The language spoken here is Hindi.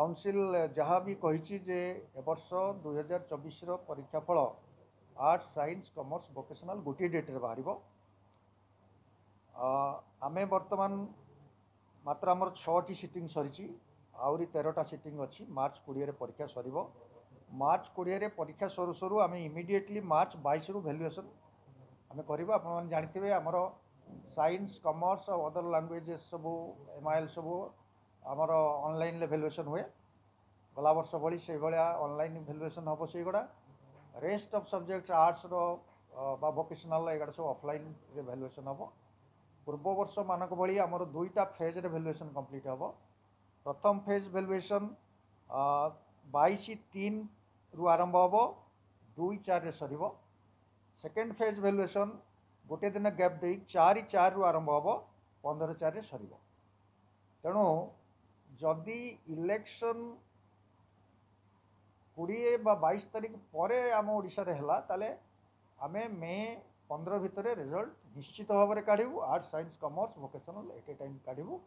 काउंसिल जहाँ भी कही जे एवर्ष 2024 परीक्षा फल आर्ट्स साइंस कॉमर्स वोकेशनल गोटे डेट्रे बाहर आम बर्तमान मात्र आमर 6टी सिटिंग सरी आहरी 13टा सिटिंग अच्छी मार्च 20 परीक्षा सर मार्च 20 परीक्षा सरू सरू आम इमिडिएटली मार्च 22 रु भैल्युएसन आम करवा आप जानते आमर साइंस कॉमर्स और अदर लैंग्वेजेस सब MIL सब आमर ऑनलाइन भैल्युएसन हुए गला वर्ष भली से भाया ऑनलाइन भैल्युएसन हम से गुड़ा रेस्ट ऑफ सब्जेक्ट्स आर्ट्स बा वोकेशनल एगुड़ा सब ऑफलाइन भैल्युएसन हम पूर्व वर्ष मानक भली आमर 2टा फेज रे भैल्युएसन कंप्लीट हम प्रथम फेज भैल्युएसन 22/3 रु आरंभ हम 2/4 रे सर सेकेंड फेज भैल्युएसन गोटे दिन गैप दे 4/4 रु आरंभ हम 15/4 रे सर तेणु जदि इलेक्शन 20 बा 22 तारीख पर आम ओडिशा रे हला ताले आमे मे 15 भितर रिजल्ट निश्चित भाव में काढ़ू arts science commerce vocational at a time काढ़ू।